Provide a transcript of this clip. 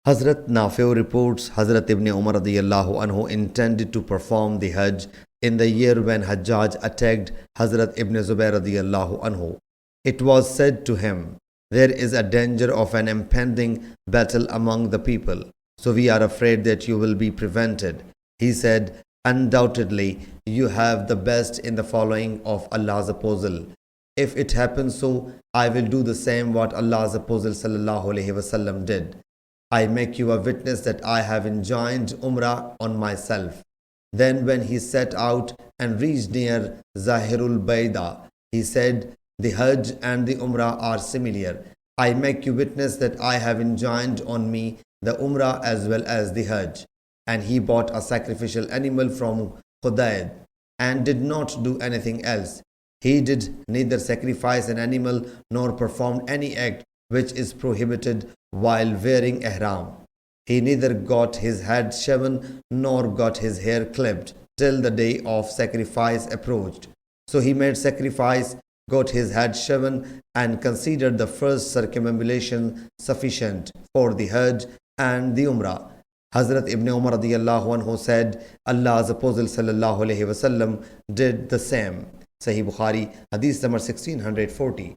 Hazrat Nafi reports Hazrat Ibn Umar radiyallahu anhu intended to perform the Hajj in the year when Hajjaj attacked Hazrat Ibn Zubayr radiyallahu anhu. It was said to him, "There is a danger of an impending battle among the people, so we are afraid that you will be prevented." He said, "Undoubtedly, you have the best in the following of Allah's apostle. If it happens so, I will do the same what Allah's apostle sallallahu alaihi wasallam did. I make you a witness that I have enjoined Umrah on myself." Then when he set out and reached near Zahirul Baida, he said, "The Hajj and the Umrah are similar. I make you witness that I have enjoined on me the Umrah as well as the Hajj." And he bought a sacrificial animal from Qudayd and did not do anything else. He did neither sacrifice an animal nor performed any act which is prohibited while wearing ihram. He neither got his head shaven nor got his hair clipped till the day of sacrifice approached. So he made sacrifice, got his head shaven, and considered the first circumambulation sufficient for the Hajj and the Umrah. Hazrat Ibn Umar radiyallahu anhu said, Allah's Apostle sallallahu alaihi wasallam did the same. Sahih Bukhari, Hadith number 1640.